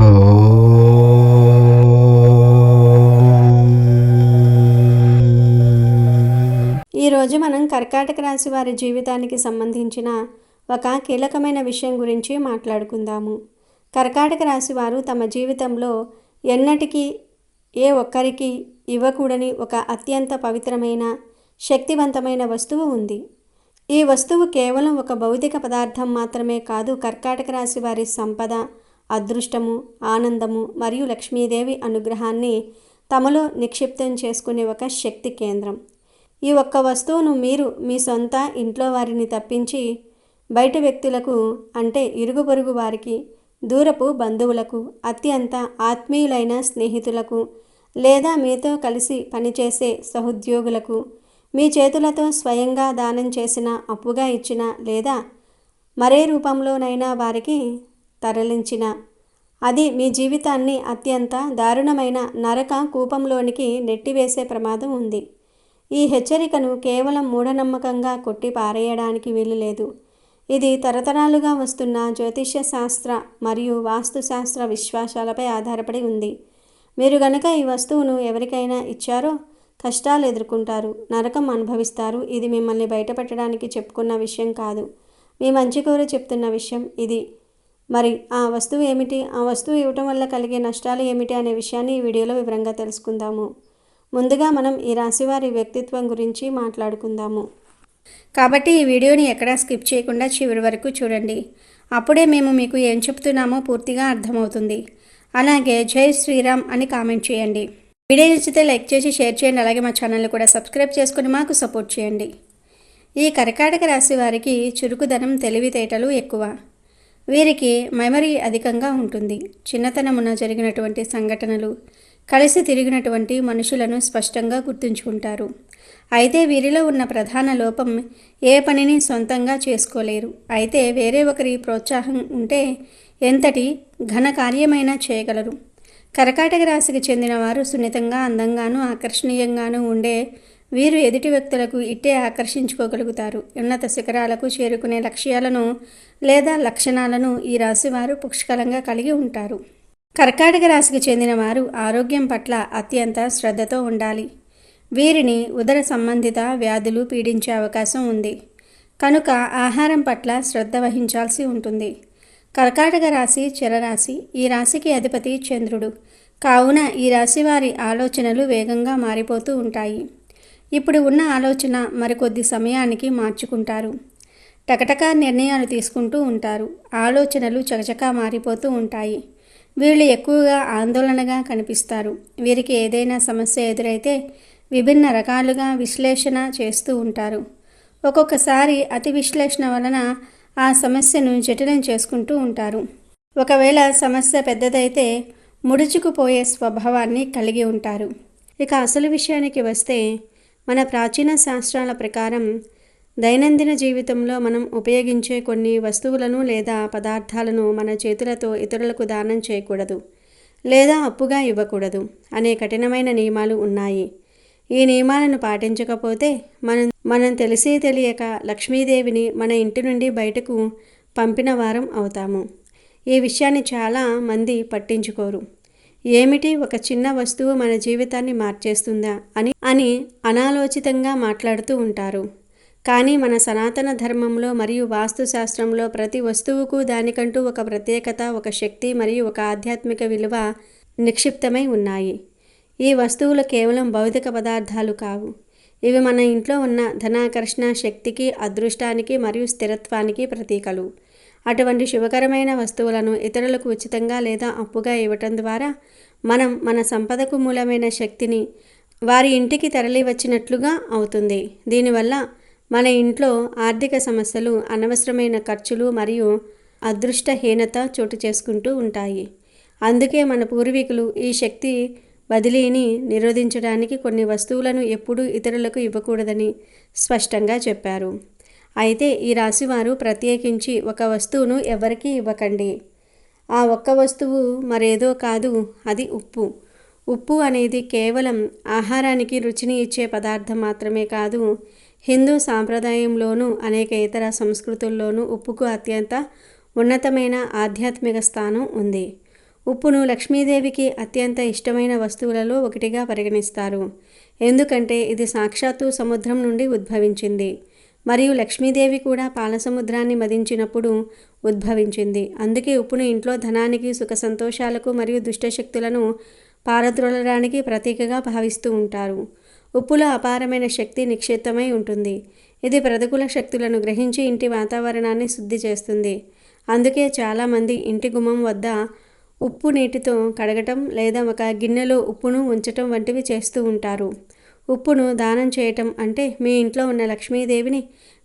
ఈరోజు మనం కర్కాటక రాశి వారి జీవితానికి సంబంధించిన ఒక కీలకమైన విషయం గురించి మాట్లాడుకుందాము. కర్కాటక రాశి వారు తమ జీవితంలో ఎన్నటికీ ఏ ఒక్కరికి ఇవ్వకూడని ఒక అత్యంత పవిత్రమైన శక్తివంతమైన వస్తువు ఉంది. ఈ వస్తువు కేవలం ఒక భౌతిక పదార్థం మాత్రమే కాదు, కర్కాటక రాశి వారి సంపద, అదృష్టము, ఆనందము మరియు లక్ష్మీదేవి అనుగ్రహాన్ని తమలో నిక్షిప్తం చేసుకునే ఒక శక్తి కేంద్రం. ఈ ఒక్క వస్తువును మీరు మీ సొంత ఇంట్లో వారిని తప్పించి బయట వ్యక్తులకు, అంటే ఇరుగు పొరుగు వారికి, దూరపు బంధువులకు, అత్యంత ఆత్మీయులైన స్నేహితులకు లేదా మీతో కలిసి పనిచేసే సహోద్యోగులకు మీ చేతులతో స్వయంగా దానం చేసిన, అప్పుగా ఇచ్చిన లేదా మరే రూపంలోనైనా వారికి తరలించిన, అది మీ జీవితాన్ని అత్యంత దారుణమైన నరక కూపంలోనికి నెట్టివేసే ప్రమాదం ఉంది. ఈ హెచ్చరికను కేవలం మూఢనమ్మకంగా కొట్టి పారేయడానికి వీలు లేదు. ఇది తరతరాలుగా వస్తున్న జ్యోతిష్య శాస్త్ర మరియు వాస్తుశాస్త్ర విశ్వాసాలపై ఆధారపడి ఉంది. మీరు గనక ఈ వస్తువును ఎవరికైనా ఇచ్చారో కష్టాలు ఎదుర్కొంటారు, నరకం అనుభవిస్తారు. ఇది మిమ్మల్ని బయటపెట్టడానికి చెప్పుకున్న విషయం కాదు, మీ మంచి కోరి చెప్తున్న విషయం ఇది. మరి ఆ వస్తువు ఏమిటి, ఆ వస్తువు ఇవ్వటం వల్ల కలిగే నష్టాలు ఏమిటి అనే విషయాన్ని ఈ వీడియోలో వివరంగా తెలుసుకుందాము. ముందుగా మనం ఈ రాశివారి వ్యక్తిత్వం గురించి మాట్లాడుకుందాము. కాబట్టి ఈ వీడియోని ఎక్కడా స్కిప్ చేయకుండా చివరి వరకు చూడండి. అప్పుడే మేము మీకు ఏం చెప్తున్నామో పూర్తిగా అర్థమవుతుంది. అలాగే జై శ్రీరామ్ అని కామెంట్ చేయండి. వీడియో నచ్చితే లైక్ చేసి షేర్ చేయండి. అలాగే మా ఛానల్ని కూడా సబ్స్క్రైబ్ చేసుకుని మాకు సపోర్ట్ చేయండి. ఈ కర్కాటక రాశి వారికి చురుకుదనం, తెలివితేటలు ఎక్కువ. వీరికి మెమరీ అధికంగా ఉంటుంది. చిన్నతనమున జరిగినటువంటి సంఘటనలు, కలిసి తిరిగినటువంటి మనుషులను స్పష్టంగా గుర్తుంచుకుంటారు. అయితే వీరిలో ఉన్న ప్రధాన లోపం, ఏ పనిని సొంతంగా చేసుకోలేరు. అయితే వేరే ఒకరి ప్రోత్సాహం ఉంటే ఎంతటి ఘన కార్యమైనా చేయగలరు. కర్కాటక రాశికి చెందిన వారు సున్నితంగా, అందంగాను, ఆకర్షణీయంగాను ఉండే వీరు ఎదుటి వ్యక్తులకు ఇట్టే ఆకర్షించుకోగలుగుతారు. ఉన్నత శిఖరాలకు చేరుకునే లక్ష్యాలను లేదా లక్షణాలను ఈ రాశివారు పుష్కలంగా కలిగి ఉంటారు. కర్కాటక రాశికి చెందిన వారు ఆరోగ్యం పట్ల అత్యంత శ్రద్ధతో ఉండాలి. వీరిని ఉదర సంబంధిత వ్యాధులు పీడించే అవకాశం ఉంది కనుక ఆహారం పట్ల శ్రద్ధ వహించాల్సి ఉంటుంది. కర్కాటక రాశి చరరాశి. ఈ రాశికి అధిపతి చంద్రుడు కావున ఈ రాశి వారి ఆలోచనలు వేగంగా మారిపోతూ ఉంటాయి. ఇప్పుడు ఉన్న ఆలోచన మరికొద్ది సమయానికి మార్చుకుంటారు. టకటకా నిర్ణయాలు తీసుకుంటూ ఉంటారు. ఆలోచనలు చకచకా మారిపోతూ ఉంటాయి. వీళ్ళు ఎక్కువగా ఆందోళనగా కనిపిస్తారు. వీరికి ఏదైనా సమస్య ఎదురైతే విభిన్న రకాలుగా విశ్లేషణ చేస్తూ ఉంటారు. ఒక్కొక్కసారి అతి విశ్లేషణ వలన ఆ సమస్యను జటిలం చేసుకుంటూ ఉంటారు. ఒకవేళ సమస్య పెద్దదైతే ముడుచుకుపోయే స్వభావాన్ని కలిగి ఉంటారు. ఇక అసలు విషయానికి వస్తే, మన ప్రాచీన శాస్త్రాల ప్రకారం దైనందిన జీవితంలో మనం ఉపయోగించే కొన్ని వస్తువులను లేదా పదార్థాలను మన చేతులతో ఇతరులకు దానం చేయకూడదు లేదా అప్పుగా ఇవ్వకూడదు అనే కఠినమైన నియమాలు ఉన్నాయి. ఈ నియమాలను పాటించకపోతే మనం తెలిసి తెలియక లక్ష్మీదేవిని మన ఇంటి నుండి బయటకు పంపిన వారం అవుతాము. ఈ విషయాన్ని చాలా మంది పట్టించుకోరు. ఏమిటి, ఒక చిన్న వస్తువు మన జీవితాన్ని మార్చేస్తుందా అని అనాలోచితంగా మాట్లాడుతూ ఉంటారు. కానీ మన సనాతన ధర్మంలో మరియు వాస్తుశాస్త్రంలో ప్రతి వస్తువుకు దానికంటూ ఒక ప్రత్యేకత, ఒక శక్తి మరియు ఒక ఆధ్యాత్మిక విలువ నిక్షిప్తమై ఉన్నాయి. ఈ వస్తువులు కేవలం భౌతిక పదార్థాలు కావు. ఇవి మన ఇంట్లో ఉన్న ధనాకర్షణ శక్తికి, అదృష్టానికి మరియు స్థిరత్వానికి ప్రతీకలు. అటువంటి శుభకరమైన వస్తువులను ఇతరులకు ఉచితంగా లేదా అప్పుగా ఇవ్వటం ద్వారా మనం మన సంపదకు మూలమైన శక్తిని వారి ఇంటికి తరలి వచ్చినట్లుగా అవుతుంది. దీనివల్ల మన ఇంట్లో ఆర్థిక సమస్యలు, అనవసరమైన ఖర్చులు మరియు అదృష్టహీనత చోటు చేసుకుంటూ ఉంటాయి. అందుకే మన పూర్వీకులు ఈ శక్తి బదిలీని నిరోధించడానికి కొన్ని వస్తువులను ఎప్పుడూ ఇతరులకు ఇవ్వకూడదని స్పష్టంగా చెప్పారు. అయితే ఈ రాశివారు ప్రత్యేకించి ఒక వస్తువును ఎవరికీ ఇవ్వకండి. ఆ ఒక్క వస్తువు మరేదో కాదు, అది ఉప్పు. ఉప్పు అనేది కేవలం ఆహారానికి రుచిని ఇచ్చే పదార్థం మాత్రమే కాదు, హిందూ సాంప్రదాయంలోనూ అనేక ఇతర సంస్కృతుల్లోనూ ఉప్పుకు అత్యంత ఉన్నతమైన ఆధ్యాత్మిక స్థానం ఉంది. ఉప్పును లక్ష్మీదేవికి అత్యంత ఇష్టమైన వస్తువులలో ఒకటిగా పరిగణిస్తారు. ఎందుకంటే ఇది సాక్షాత్తు సముద్రం నుండి ఉద్భవించింది. మరియు లక్ష్మీదేవి కూడా పాలసముద్రాన్ని మదించినప్పుడు ఉద్భవించింది. అందుకే ఉప్పును ఇంట్లో ధనానికి, సుఖ సంతోషాలకు మరియు దుష్టశక్తులను పారద్రోలడానికి ప్రతీకగా భావిస్తూ ఉంటారు. ఉప్పులో అపారమైన శక్తి నిక్షిప్తమై ఉంటుంది. ఇది ప్రతికూల శక్తులను గ్రహించి ఇంటి వాతావరణాన్ని శుద్ధి చేస్తుంది. అందుకే చాలామంది ఇంటి గుమ్మం వద్ద ఉప్పు నీటితో కడగటం లేదా ఒక గిన్నెలో ఉప్పును ఉంచటం వంటివి చేస్తూ ఉంటారు. ఉప్పును దానం చేయటం అంటే మీ ఇంట్లో ఉన్న లక్ష్మీదేవిని,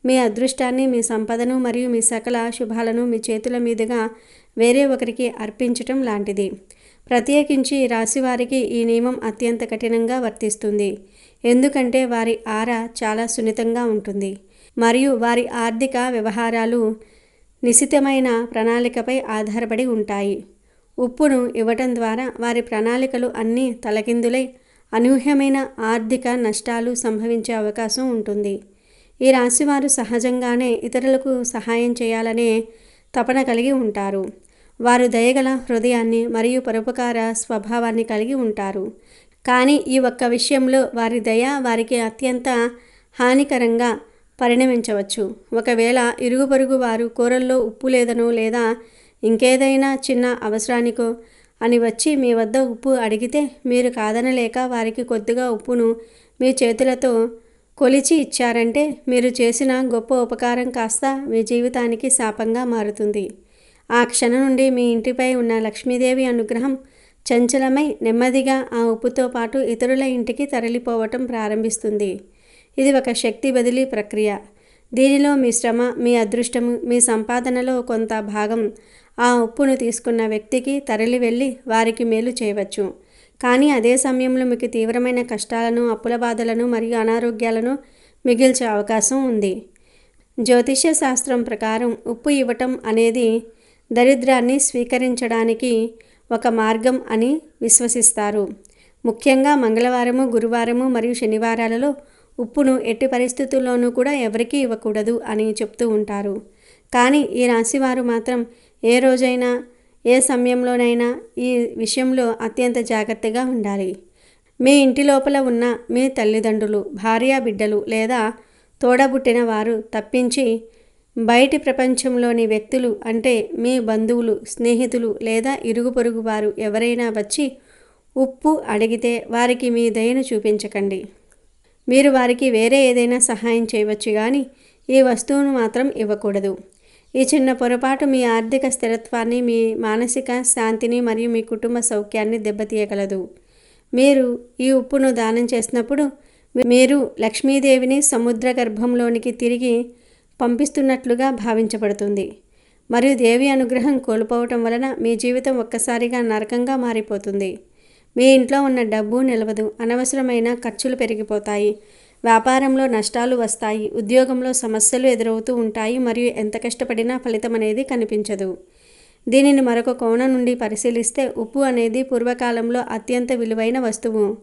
మీ అదృష్టాన్ని, మీ సంపదను మరియు మీ సకల శుభాలను మీ చేతుల మీదుగా వేరే ఒకరికి అర్పించటం లాంటిది. ప్రత్యేకించి రాశివారికి ఈ నియమం అత్యంత కఠినంగా వర్తిస్తుంది. ఎందుకంటే వారి ఆరా చాలా సున్నితంగా ఉంటుంది మరియు వారి ఆర్థిక వ్యవహారాలు నిశితమైన ప్రణాళికపై ఆధారపడి ఉంటాయి. ఉప్పును ఇవ్వటం ద్వారా వారి ప్రణాళికలు అన్నీ తలకిందులై అనూహ్యమైన ఆర్థిక నష్టాలు సంభవించే అవకాశం ఉంటుంది. ఈ రాశివారు సహజంగానే ఇతరులకు సహాయం చేయాలనే తపన కలిగి ఉంటారు. వారు దయగల హృదయాన్ని మరియు పరోపకార స్వభావాన్ని కలిగి ఉంటారు. కానీ ఈ ఒక్క విషయంలో వారి దయ వారికి అత్యంత హానికరంగా పరిణమించవచ్చు. ఒకవేళ ఇరుగు పొరుగు వారు కూరల్లో ఉప్పు లేదనో లేదా ఇంకేదైనా చిన్న అవసరానికో అని వచ్చి మీ వద్ద ఉప్పు అడిగితే మీరు కాదనలేక వారికి కొద్దిగా ఉప్పును మీ చేతులతో కొలిచి ఇచ్చారంటే మీరు చేసిన గొప్ప ఉపకారం కాస్త మీ జీవితానికి శాపంగా మారుతుంది. ఆ క్షణం నుండి మీ ఇంటిపై ఉన్న లక్ష్మీదేవి అనుగ్రహం చంచలమై నెమ్మదిగా ఆ ఉప్పుతో పాటు ఇతరుల ఇంటికి తరలిపోవటం ప్రారంభిస్తుంది. ఇది ఒక శక్తి బదిలీ ప్రక్రియ. దీనిలో మీ శ్రమ, మీ అదృష్టము, మీ సంపాదనలో కొంత భాగం ఆ ఉప్పును తీసుకున్న వ్యక్తికి తరలి వెళ్ళి వారికి మేలు చేయవచ్చు. కానీ అదే సమయంలో మీకు తీవ్రమైన కష్టాలను, అప్పుల బాధలను మరియు అనారోగ్యాలను మిగిల్చే అవకాశం ఉంది. జ్యోతిష్య శాస్త్రం ప్రకారం ఉప్పు ఇవ్వటం అనేది దరిద్రాన్ని స్వీకరించడానికి ఒక మార్గం అని విశ్వసిస్తారు. ముఖ్యంగా మంగళవారము, గురువారము మరియు శనివారాలలో ఉప్పును ఎట్టి పరిస్థితుల్లోనూ కూడా ఎవరికీ ఇవ్వకూడదు అని చెప్తూ ఉంటారు. కానీ ఈ రాశివారు మాత్రం ఏ రోజైనా, ఏ సమయంలోనైనా ఈ విషయంలో అత్యంత జాగ్రత్తగా ఉండాలి. మీ ఇంటి లోపల ఉన్న మీ తల్లిదండ్రులు, భార్య, బిడ్డలు లేదా తోడబుట్టిన వారు తప్పించి బయటి ప్రపంచంలోని వ్యక్తులు అంటే మీ బంధువులు, స్నేహితులు లేదా ఇరుగు పొరుగు వారు ఎవరైనా వచ్చి ఉప్పు అడిగితే వారికి మీ దయను చూపించకండి. మీరు వారికి వేరే ఏదైనా సహాయం చేయవచ్చు కానీ ఈ వస్తువును మాత్రం ఇవ్వకూడదు. ఈ చిన్న పొరపాటు మీ ఆర్థిక స్థిరత్వాన్ని, మీ మానసిక శాంతిని మరియు మీ కుటుంబ సౌఖ్యాన్ని దెబ్బతీయగలదు. మీరు ఈ ఉప్పును దానం చేసినప్పుడు మీరు లక్ష్మీదేవిని సముద్ర గర్భంలోనికి తిరిగి పంపిస్తున్నట్లుగా భావించబడుతుంది మరియు దేవి అనుగ్రహం కోల్పోవటం వలన మీ జీవితం ఒక్కసారిగా నరకంగా మారిపోతుంది. మీ ఇంట్లో ఉన్న డబ్బు నిలవదు, అనవసరమైన ఖర్చులు పెరిగిపోతాయి, వ్యాపారంలో నష్టాలు వస్తాయి, ఉద్యోగంలో సమస్యలు ఎదురవుతూ ఉంటాయి మరియు ఎంత కష్టపడినా ఫలితం అనేది కనిపించదు. దీనిని మరొక కోణం నుండి పరిశీలిస్తే ఉప్పు అనేది పూర్వకాలంలో అత్యంత విలువైన వస్తువు.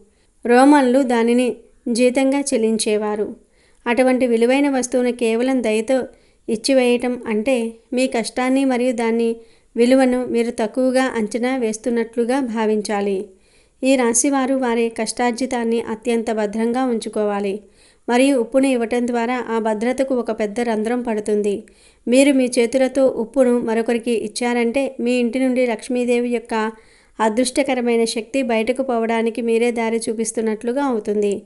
రోమన్లు దానిని జీతంగా చెల్లించేవారు. అటువంటి విలువైన వస్తువును కేవలం దయతో ఇచ్చివేయటం అంటే మీ కష్టాన్ని మరియు దాని విలువను మీరు తక్కువగా అంచనా వేస్తున్నట్లుగా భావించాలి. ఈ రాశివారు వారి కష్టార్జితాన్ని అత్యంత భద్రంగా ఉంచుకోవాలి మరియు ఉప్పును ఇవ్వటం ద్వారా ఆ భద్రతకు ఒక పెద్ద రంధ్రం పడుతుంది. మీరు మీ చేతులతో ఉప్పును మరొకరికి ఇచ్చారంటే మీ ఇంటి నుండి లక్ష్మీదేవి యొక్క అదృష్టకరమైన శక్తి బయటకు పోవడానికి మీరే దారి చూపిస్తున్నట్లుగా అవుతుంది.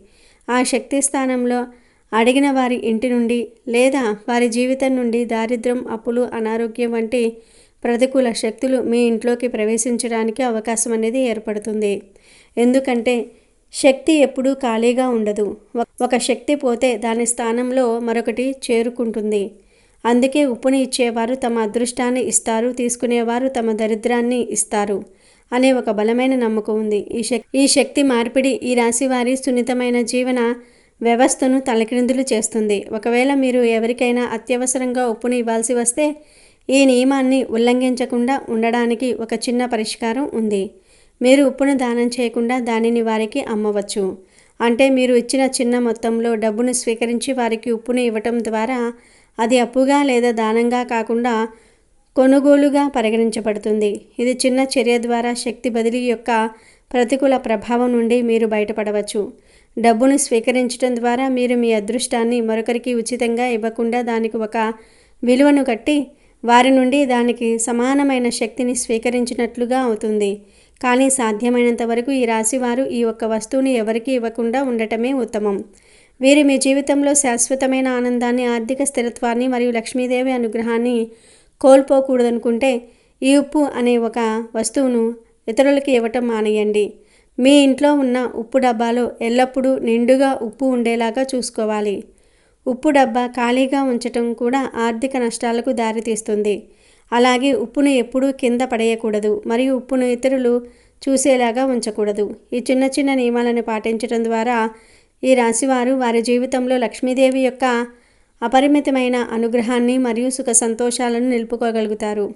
ఆ శక్తి స్థానంలో అడిగిన వారి ఇంటి నుండి లేదా వారి జీవితం నుండి దారిద్ర్యం, అప్పులు, అనారోగ్యం వంటి ప్రతికూల శక్తులు మీ ఇంట్లోకి ప్రవేశించడానికి అవకాశం అనేది ఏర్పడుతుంది. ఎందుకంటే శక్తి ఎప్పుడూ ఖాళీగా ఉండదు. ఒక శక్తి పోతే దాని స్థానంలో మరొకటి చేరుకుంటుంది. అందుకే ఉప్పుని ఇచ్చేవారు తమ అదృష్టాన్ని ఇస్తారు, తీసుకునేవారు తమ దరిద్రాన్ని ఇస్తారు అనే ఒక బలమైన నమ్మకం ఉంది. ఈ శక్తి మార్పిడి ఈ రాశి వారి సున్నితమైన జీవన వ్యవస్థను తలక్రిందులు చేస్తుంది. ఒకవేళ మీరు ఎవరికైనా అత్యవసరంగా ఉప్పుని ఇవ్వాల్సి వస్తే ఈ నియమాన్ని ఉల్లంఘించకుండా ఉండడానికి ఒక చిన్న పరిష్కారం ఉంది. మీరు ఉప్పును దానం చేయకుండా దానిని వారికి అమ్మవచ్చు. అంటే మీరు ఇచ్చిన చిన్న మొత్తంలో డబ్బును స్వీకరించి వారికి ఉప్పును ఇవ్వటం ద్వారా అది అప్పుగా లేదా దానంగా కాకుండా కొనుగోలుగా పరిగణించబడుతుంది. ఇది చిన్న చర్య ద్వారా శక్తి బదిలీ యొక్క ప్రతికూల ప్రభావం నుండి మీరు బయటపడవచ్చు. డబ్బును స్వీకరించడం ద్వారా మీరు మీ అదృష్టాన్ని మరొకరికి ఉచితంగా ఇవ్వకుండా దానికి ఒక విలువను కట్టి వారి నుండి దానికి సమానమైన శక్తిని స్వీకరించినట్లుగా అవుతుంది. కానీ సాధ్యమైనంత వరకు ఈ రాశివారు ఈ ఒక్క వస్తువుని ఎవరికీ ఇవ్వకుండా ఉండటమే ఉత్తమం. వీరు మీ జీవితంలో శాశ్వతమైన ఆనందాన్ని, ఆర్థిక స్థిరత్వాన్ని మరియు లక్ష్మీదేవి అనుగ్రహాన్ని కోల్పోకూడదనుకుంటే ఈ ఉప్పు అనే ఒక వస్తువును ఇతరులకి ఇవ్వటం మానేయండి. మీ ఇంట్లో ఉన్న ఉప్పు డబ్బాలో ఎల్లప్పుడూ నిండుగా ఉప్పు ఉండేలాగా చూసుకోవాలి. ఉప్పు డబ్బా ఖాళీగా ఉంచటం కూడా ఆర్థిక నష్టాలకు దారితీస్తుంది. అలాగే ఉప్పును ఎప్పుడూ కింద పడేయకూడదు మరియు ఉప్పును ఇతరులు చూసేలాగా ఉంచకూడదు. ఈ చిన్న చిన్న నియమాలను పాటించడం ద్వారా ఈ రాశివారు వారి జీవితంలో లక్ష్మీదేవి యొక్క అపరిమితమైన అనుగ్రహాన్ని మరియు సుఖ సంతోషాలను నిలుపుకోగలుగుతారు.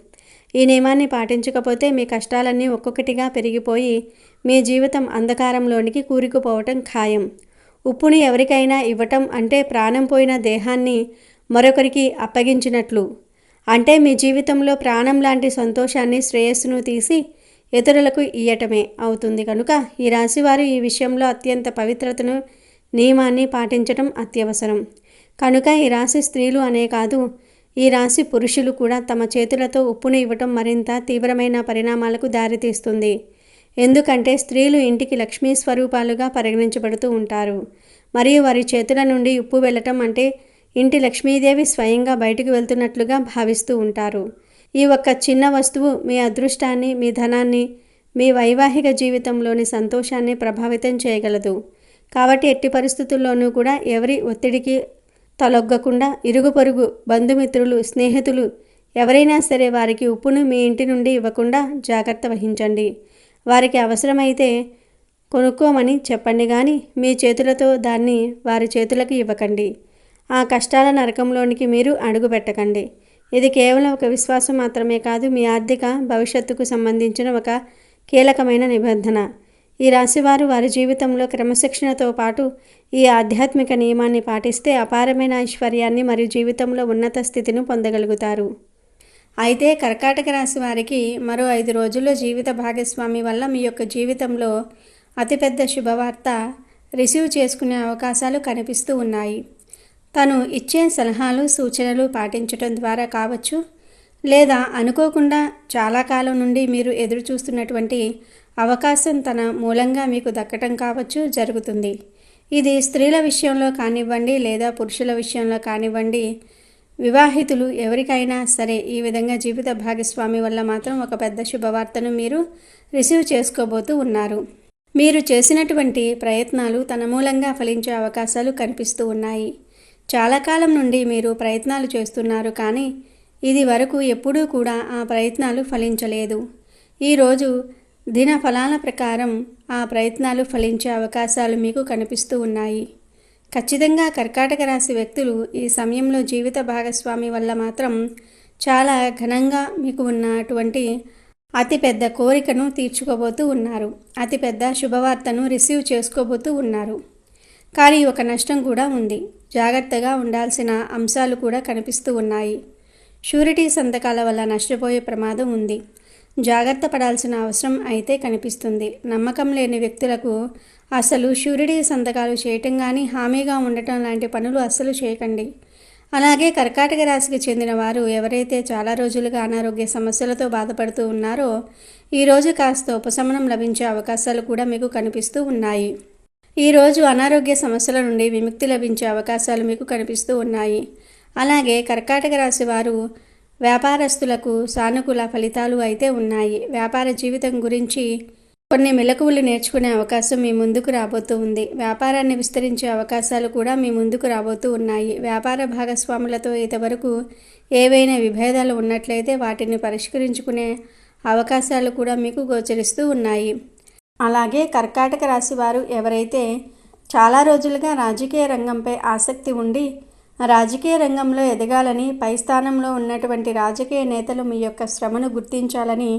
ఈ నియమాన్ని పాటించకపోతే మీ కష్టాలన్నీ ఒక్కొక్కటిగా పెరిగిపోయి మీ జీవితం అంధకారంలోనికి కూరుకుపోవటం ఖాయం. ఉప్పుని ఎవరికైనా ఇవ్వటం అంటే ప్రాణం పోయిన దేహాన్ని మరొకరికి అప్పగించినట్లు. అంటే మీ జీవితంలో ప్రాణం లాంటి సంతోషాన్ని, శ్రేయస్సును తీసి ఇతరులకు ఇయ్యటమే అవుతుంది. కనుక ఈ రాశివారు ఈ విషయంలో అత్యంత పవిత్రతను, నియమాన్ని పాటించడం అత్యవసరం. కనుక ఈ రాశి స్త్రీలు అనే కాదు, ఈ రాశి పురుషులు కూడా తమ చేతులతో ఉప్పును ఇవ్వటం మరింత తీవ్రమైన పరిణామాలకు దారితీస్తుంది. ఎందుకంటే స్త్రీలు ఇంటికి లక్ష్మీ స్వరూపాలుగా పరిగణించబడుతూ ఉంటారు. మరియు వారి చేతుల నుండి ఉప్పు వెళ్ళటం అంటే ఇంటి లక్ష్మీదేవి స్వయంగా బయటకు వెళ్తున్నట్లుగా భావిస్తూ ఉంటారు. ఈ ఒక్క చిన్న వస్తువు మీ అదృష్టాన్ని, మీ ధనాన్ని, మీ వైవాహిక జీవితంలోని సంతోషాన్ని ప్రభావితం చేయగలదు. కాబట్టి ఎట్టి పరిస్థితుల్లోనూ కూడా ఎవరి ఒత్తిడికి తలొగ్గకుండా ఇరుగు పొరుగు, బంధుమిత్రులు, స్నేహితులు ఎవరైనా సరే వారికి ఉప్పును మీ ఇంటి నుండి ఇవ్వకుండా జాగ్రత్త వహించండి. వారికి అవసరమైతే కొనుక్కోమని చెప్పండి, కానీ మీ చేతులతో దాన్ని వారి చేతులకు ఇవ్వకండి. ఆ కష్టాల నరకంలోనికి మీరు అడుగు పెట్టకండి. ఇది కేవలం ఒక విశ్వాసం మాత్రమే కాదు, మీ ఆర్థిక భవిష్యత్తుకు సంబంధించిన ఒక కీలకమైన నిబంధన. ఈ రాశివారు వారి జీవితంలో క్రమశిక్షణతో పాటు ఈ ఆధ్యాత్మిక నియమాన్ని పాటిస్తే అపారమైన ఐశ్వర్యాన్ని మరియు జీవితంలో ఉన్నత స్థితిని పొందగలుగుతారు. అయితే కర్కాటక రాశి వారికి మరో 5 రోజుల్లో జీవిత భాగస్వామి వల్ల మీ యొక్క జీవితంలో అతిపెద్ద శుభవార్త రిసీవ్ చేసుకునే అవకాశాలు కనిపిస్తూ ఉన్నాయి. తను ఇచ్చే సలహాలు, సూచనలు పాటించడం ద్వారా కావచ్చు, లేదా అనుకోకుండా చాలా కాలం నుండి మీరు ఎదురు చూస్తున్నటువంటి అవకాశం తన మూలంగా మీకు దక్కటం కావచ్చు జరుగుతుంది. ఇది స్త్రీల విషయంలో కానివ్వండి లేదా పురుషుల విషయంలో కానివ్వండి, వివాహితులు ఎవరికైనా సరే ఈ విధంగా జీవిత భాగస్వామి వల్ల మాత్రం ఒక పెద్ద శుభవార్తను మీరు రిసీవ్ చేసుకోబోతూ ఉన్నారు. మీరు చేసినటువంటి ప్రయత్నాలు తన మూలంగా ఫలించే అవకాశాలు కనిపిస్తూ ఉన్నాయి. చాలా కాలం నుండి మీరు ప్రయత్నాలు చేస్తున్నారు, కానీ ఇది వరకు ఎప్పుడూ కూడా ఆ ప్రయత్నాలు ఫలించలేదు. ఈరోజు దిన ఫలాల ప్రకారం ఆ ప్రయత్నాలు ఫలించే అవకాశాలు మీకు కనిపిస్తూ ఉన్నాయి. ఖచ్చితంగా కర్కాటక రాశి వ్యక్తులు ఈ సమయంలో జీవిత భాగస్వామి వల్ల మాత్రం చాలా ఘనంగా మీకు ఉన్నటువంటి అతిపెద్ద కోరికను తీర్చుకోబోతూ ఉన్నారు. అతిపెద్ద శుభవార్తను రిసీవ్ చేసుకోబోతూ ఉన్నారు. కానీ ఒక నష్టం కూడా ఉంది. జాగ్రత్తగా ఉండాల్సిన అంశాలు కూడా కనిపిస్తూ ఉన్నాయి. షూరిటీ సంతకాల వల్ల నష్టపోయే ప్రమాదం ఉంది. జాగ్రత్త పడాల్సిన అవసరం అయితే కనిపిస్తుంది. నమ్మకం లేని వ్యక్తులకు అసలు షూరిటీ సంతకాలు చేయటం కానీ, హామీగా ఉండటం లాంటి పనులు అస్సలు చేయకండి. అలాగే కర్కాటక రాశికి చెందిన వారు ఎవరైతే చాలా రోజులుగా అనారోగ్య సమస్యలతో బాధపడుతూ ఉన్నారో ఈరోజు కాస్త ఉపశమనం లభించే అవకాశాలు కూడా మీకు కనిపిస్తూ ఉన్నాయి. ఈరోజు అనారోగ్య సమస్యల నుండి విముక్తి లభించే అవకాశాలు మీకు కనిపిస్తూ ఉన్నాయి. అలాగే కర్కాటక రాశి వారు వ్యాపారస్తులకు సానుకూల ఫలితాలు అయితే ఉన్నాయి. వ్యాపార జీవితం గురించి కొన్ని మెలకువలు నేర్చుకునే అవకాశం మీ ముందుకు రాబోతూ ఉంది. వ్యాపారాన్ని విస్తరించే అవకాశాలు కూడా మీ ముందుకు రాబోతూ ఉన్నాయి. వ్యాపార భాగస్వాములతో ఇంతవరకు ఏవైనా విభేదాలు ఉన్నట్లయితే వాటిని పరిష్కరించుకునే అవకాశాలు కూడా మీకు గోచరిస్తూ ఉన్నాయి. అలాగే కర్కాటక రాశి వారు ఎవరైతే చాలా రోజులుగా రాజకీయ రంగంపై ఆసక్తి ఉండి రాజకీయ రంగంలో ఎదగాలని, పై స్థానంలో ఉన్నటువంటి రాజకీయ నేతలు మీ యొక్క శ్రమను గుర్తించాలని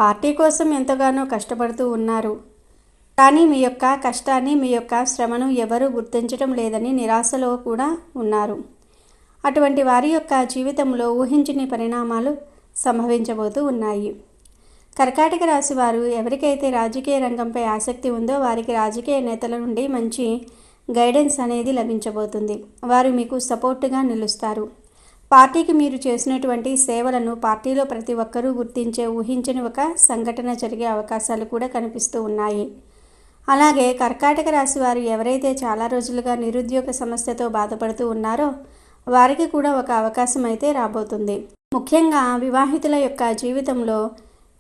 పార్టీ కోసం ఎంతగానో కష్టపడుతూ ఉన్నారు. కానీ మీ యొక్క కష్టాన్ని, మీ యొక్క శ్రమను ఎవరూ గుర్తించడం లేదని నిరాశలో కూడా ఉన్నారు. అటువంటి వారి యొక్క జీవితంలో ఊహించని పరిణామాలు సంభవించబోతూ ఉన్నాయి. కర్కాటక రాశి వారు ఎవరికైతే రాజకీయ రంగంపై ఆసక్తి ఉందో వారికి రాజకీయ నేతల నుండి మంచి గైడెన్స్ అనేది లభించబోతుంది. వారు మీకు సపోర్టుగా నిలుస్తారు. పార్టీకి మీరు చేసినటువంటి సేవలను పార్టీలో ప్రతి ఒక్కరూ గుర్తించే ఊహించని ఒక సంఘటన జరిగే అవకాశాలు కూడా కనిపిస్తూ ఉన్నాయి. అలాగే కర్కాటక రాశి వారు ఎవరైతే చాలా రోజులుగా నిరుద్యోగ సమస్యతో బాధపడుతూ ఉన్నారో వారికి కూడా ఒక అవకాశం అయితే రాబోతుంది. ముఖ్యంగా వివాహితుల యొక్క జీవితంలో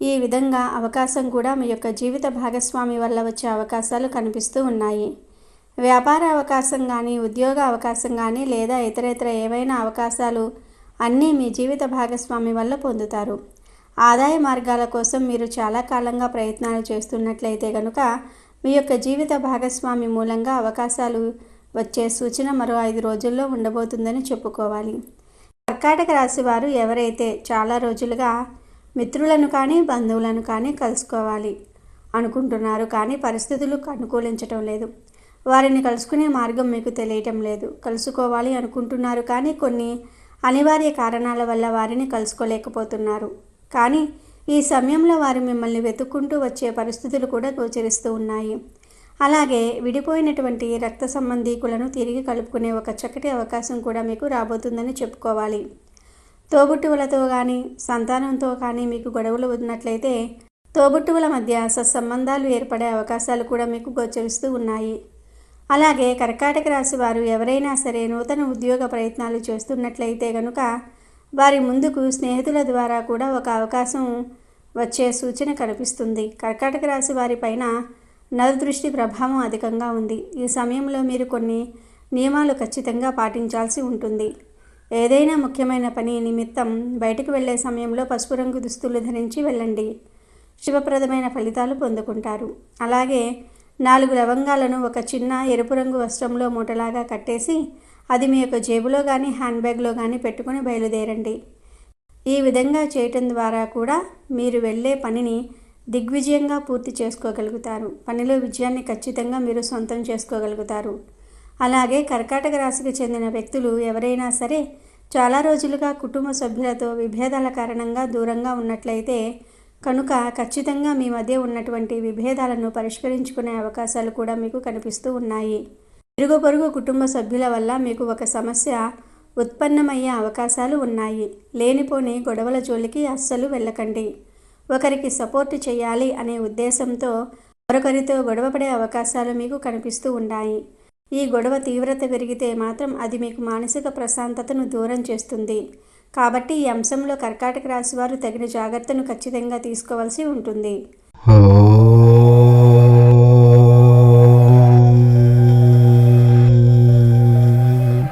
ఈ విధంగా అవకాశం కూడా మీ యొక్క జీవిత భాగస్వామి వల్ల వచ్చే అవకాశాలు కనిపిస్తూ ఉన్నాయి. వ్యాపార అవకాశం కానీ, ఉద్యోగ అవకాశం కానీ, లేదా ఇతరేతర ఏవైనా అవకాశాలు అన్నీ మీ జీవిత భాగస్వామి వల్ల పొందుతారు. ఆదాయ మార్గాల కోసం మీరు చాలా కాలంగా ప్రయత్నాలు చేస్తున్నట్లయితే కనుక మీ యొక్క జీవిత భాగస్వామి మూలంగా అవకాశాలు వచ్చే సూచన మరో 5 రోజుల్లో ఉండబోతుందని చెప్పుకోవాలి. కర్కాటక రాశి వారు ఎవరైతే చాలా రోజులుగా మిత్రులను కానీ, బంధువులను కానీ కలుసుకోవాలి అనుకుంటున్నారు, కానీ పరిస్థితులు అనుకూలించటం లేదు. వారిని కలుసుకునే మార్గం మీకు తెలియటం లేదు. కలుసుకోవాలి అనుకుంటున్నారు, కానీ కొన్ని అనివార్య కారణాల వల్ల వారిని కలుసుకోలేకపోతున్నారు. కానీ ఈ సమయంలో వారు మిమ్మల్ని వెతుక్కుంటూ వచ్చే పరిస్థితులు కూడా గోచరిస్తూ ఉన్నాయి. అలాగే విడిపోయినటువంటి రక్త సంబంధీకులను తిరిగి కలుపుకునే ఒక చక్కటి అవకాశం కూడా మీకు రాబోతుందని చెప్పుకోవాలి. తోబుట్టువులతో కానీ, సంతానంతో కానీ మీకు గొడవలు ఉన్నట్లయితే తోబుట్టువుల మధ్య సత్సంబంధాలు ఏర్పడే అవకాశాలు కూడా మీకు గోచరిస్తూ ఉన్నాయి. అలాగే కర్కాటక రాశి వారు ఎవరైనా సరే నూతన ఉద్యోగ ప్రయత్నాలు చేస్తున్నట్లయితే కనుక వారి ముందుకు స్నేహితుల ద్వారా కూడా ఒక అవకాశం వచ్చే సూచన కనిపిస్తుంది. కర్కాటక రాశి వారి పైన నరదృష్టి ప్రభావం అధికంగా ఉంది. ఈ సమయంలో మీరు కొన్ని నియమాలు ఖచ్చితంగా పాటించాల్సి ఉంటుంది. ఏదైనా ముఖ్యమైన పని నిమిత్తం బయటకు వెళ్లే సమయంలో పసుపు రంగు దుస్తులు ధరించి వెళ్ళండి. శుభప్రదమైన ఫలితాలు పొందుకుంటారు. అలాగే 4 లవంగాలను ఒక చిన్న ఎరుపు రంగు వస్త్రంలో మూటలాగా కట్టేసి అది మీ యొక్క జేబులో కానీ, హ్యాండ్ బ్యాగ్లో కానీ పెట్టుకుని బయలుదేరండి. ఈ విధంగా చేయటం ద్వారా కూడా మీరు వెళ్ళే పనిని దిగ్విజయంగా పూర్తి చేసుకోగలుగుతారు. పనిలో విజయాన్ని ఖచ్చితంగా మీరు సొంతం చేసుకోగలుగుతారు. అలాగే కర్కాటక రాశికి చెందిన వ్యక్తులు ఎవరైనా సరే చాలా రోజులుగా కుటుంబ సభ్యులతో విభేదాల కారణంగా దూరంగా ఉన్నట్లయితే కనుక ఖచ్చితంగా మీ మధ్య ఉన్నటువంటి విభేదాలను పరిష్కరించుకునే అవకాశాలు కూడా మీకు కనిపిస్తూ ఉన్నాయి. ఇరుగు పొరుగు కుటుంబ సభ్యుల వల్ల మీకు ఒక సమస్య ఉత్పన్నమయ్యే అవకాశాలు ఉన్నాయి. లేనిపోని గొడవల జోలికి అస్సలు వెళ్ళకండి. ఒకరికి సపోర్ట్ చేయాలి అనే ఉద్దేశంతో మరొకరితో గొడవపడే అవకాశాలు మీకు కనిపిస్తూ ఉన్నాయి. ఈ గొడవ తీవ్రత పెరిగితే మాత్రం అది మీకు మానసిక ప్రశాంతతను దూరం చేస్తుంది. కాబట్టి ఈ అంశంలో కర్కాటక రాశి వారు తగిన జాగ్రత్తను ఖచ్చితంగా తీసుకోవాల్సి ఉంటుంది.